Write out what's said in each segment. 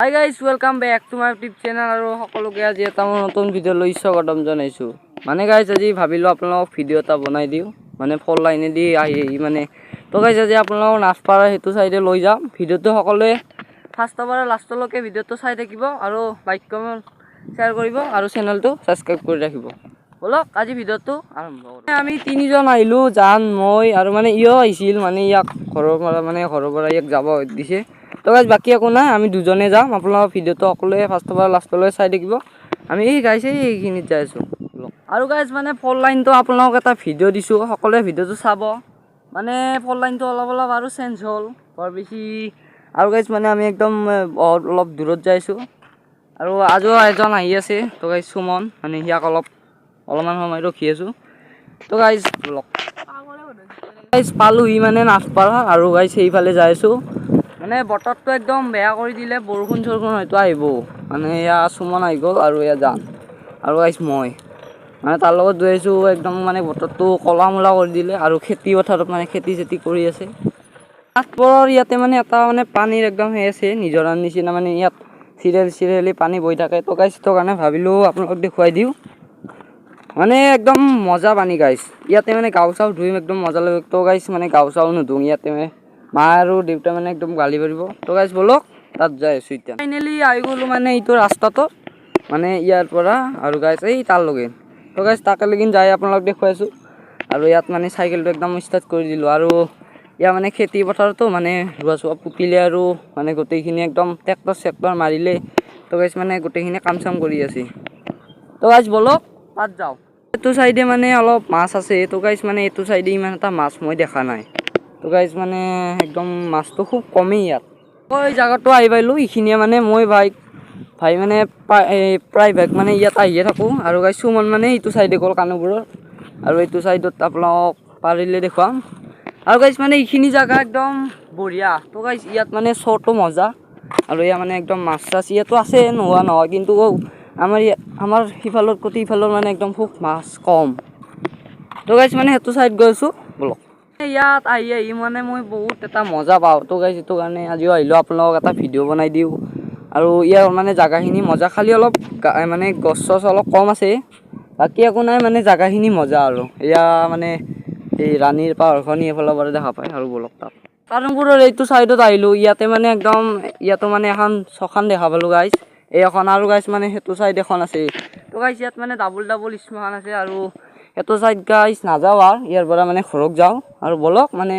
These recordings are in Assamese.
Hi guys, welcome back to my YouTube channel আৰু সকলোকে আজি এটা নতুন ভিডিও লৈ স্বাগতম জনাইছো। মানে গাইস আজি ভাবিলো আপোনালোকক ভিডিও এটা বনাই দিও। মানে ফল লাইনে দি আহি মানে তো গাইস আজি আপোনালোকক নাচপাৰা হেতু সাইডে লৈ যাম। ভিডিওটো সকলোৱে ফাৰ্ষ্ট পৰা লাষ্টলৈকে ভিডিওটো চাই থাকিব আৰু লাইক কমেন্ট শেয়াৰ কৰিব আৰু চেনেলটো সাবস্ক্ৰাইব কৰি ৰাখিব। বলক আজি ভিডিওটো আৰম্ভ কৰো। আমি তিনিজন আহিলো জান মই আৰু মানে ইও আহিছিল মানে ইয়াক ঘৰৰ পৰা ইয়াক যাব দিছে। তো গাইস বাকি একো নাই আমি দুজনে যাম আপোনালোকৰ ভিডিওটো সকলোৱে ফাৰ্ষ্ট পৰা লাষ্টলৈ চাই থাকিব আমি গাইস এইখিনিত যাই আছো আৰু গাইস মানে ফল লাইনটো আপোনালোকক এটা ভিডিও দিছো সকলোৱে ভিডিওটো চাব মানে ফল লাইনটো অলপ আৰু চেঞ্জ হ'ল বৰ বেছি আৰু গাইস মানে আমি একদম অলপ দূৰত যাইছো আৰু আজো এজন আহি আছে তো গাইস সুমন মানে হিয়াক অলপমান সময় ৰখি আছো তো গাইস পালোহি মানে নাচপাৰা আৰু গাইস এইফালে যাই আছো মানে বতৰটো একদম বেয়া কৰি দিলে বৰষুণ হয়তো আহিব মানে ইয়া সুমন আহি গ'ল আৰু ইয়া যান আৰু গাইস মই মানে তাৰ লগত গৈ আছো একদম মানে বতৰটো কলা মলা কৰি দিলে আৰু খেতি পথাৰত মানে খেতি কৰি আছে নাচপাৰৰ ইয়াতে মানে এটা মানে পানীৰ একদম হৈ আছে নিজৰাৰ নিচিনা মানে ইয়াত চিৰিয়েলি পানী বৈ থাকে তো গাইস তো কাৰণে ভাবিলো আপোনালোকক দেখুৱাই দিও মানে একদম মজা পানী গাইস ইয়াতে মানে গাও চাও ধুই একদম মজা লাগে তো গাইস মানে গাও চাও নুধু ইয়াতে মা আৰু দেউতা মানে একদম গালি পাৰিব তো গাইস বলক তাত যাই আছো এতিয়া ফাইনালি আহি গলো মানে এইটো ৰাস্তাটো মানে ইয়াৰ পৰা আৰু গাইস এই তাৰ লগে তো গাইস তাকে লগিন যাই আপোনালোক দেখুৱাইছো আৰু ইয়াত মানে সাইকেলটো একদম ষ্টাৰ্ট কৰি দিলো আৰু ইয়া মানে খেতি পথাৰতো মানে ৰুৱা পুতিলে আৰু মানে গোটেইখিনি একদম ট্ৰেক্টৰ মাৰিলে তো গাইস মানে গোটেইখিনি কাম চাম কৰি আছে তো গাইস বলক তাত যাও এইটো সাইডে মানে অলপ মাছ আছে তো গাইস মানে এইটো সাইডে ইমান এটা মাছ মই দেখা নাই তো গাইস মানে একদম মাছটো খুব কমেই ইয়াত ওই জায়গাটো আহি পাইলো এইখিনিয়ে মানে মই ভাই মানে প্ৰাইভেট মানে ইয়াত আহিয়ে থাকো আৰু গাইস সুমন মানে এইটো সাইডে গ'ল কানুপুৰৰ আৰু এইটো সাইডত আপোনালোক পাৰিলে দেখুৱাম আৰু গাইস মানে এইখিনি জায়গা একদম বঢ়িয়া তো গাইস ইয়াত মানে শ্বটো মজা আৰু ইয়া মানে একদম মাছ চাছ ইয়াতো আছে নোহোৱা নহয় কিন্তু আমাৰ সিফালৰ প্ৰতি ইফালৰ মানে একদম খুব মাছ কম তো গাইস মানে হেতু সাইড গৈছো বলক ইয়াত আহি মানে মই বহুত এটা মজা পাওঁ তো গাইস এইটো কাৰণে আজিও আহিলো আপোনালোকক এটা ভিডিও বনাই দিও আৰু ইয়াৰ মানে জায়গাখিনি মজা খালি অলপ মানে গছ চছ অলপ কম আছে বাকি একো নাই মানে জায়গাখিনি মজা আৰু ইয়া মানে এই ৰাণীৰ পাহাৰখন এইফালৰ পৰা দেখা পায় আৰু বলক তাত কানুপুৰৰ এইটো সাইডত আহিলো ইয়াতে মানে একদম ইয়াতো মানে এখন ছখান দেখা পালো গাইস এই এখন আৰু গাইস মানে হেতু সাইড এখন আছে তো গাইস ইয়াত মানে ডাবল স্মান আছে আৰু এটো সাইড গাইস নাযাও আৰ ইয়াৰ পৰা মানে ঘৰক যাও আৰু বলক মানে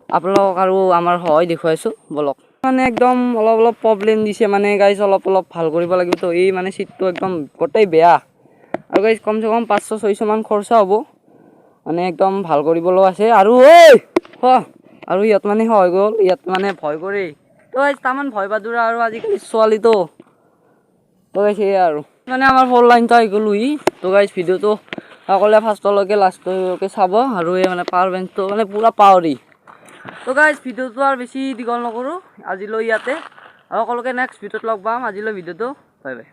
আপোনালোক আৰু আমাৰ হয় দেখুৱাইছো বলক মানে একদম অলপ প্ৰবলেম দিছে মানে গাইস অলপ ভাল কৰিব লাগিব তো এই মানে সিটটো একদম গোটেই বেয়া আৰু গাইস কমসে কম 500-600 মান খৰচা হ'ব মানে একদম ভাল কৰিবলৈ আছে আৰু আৰু ইয়াত মানে হৈ গ'ল ইয়াত মানে ভয় কৰি তো গাইস তামান ভয় বাদুৰা আৰু আজিকালি ছোৱালী তো গাইস এই আৰু মানে আমাৰ ফল লাইনটো আহি গ'লহি তো গাইস ভিডিওটো সকলোৱে ফাৰ্ষ্টলৈকে লাষ্টলৈকে চাব আৰু এই মানে পাৱাৰ বেংকটো মানে পুৰা পাৱাৰী তো গাইস ভিডিওটো আৰু বেছি দীঘল নকৰো আজিলৈ ইয়াতে আৰু সকলোকে নেক্সট ভিডিওত লগ পাম আজিলৈ ভিডিওটো বাই বাই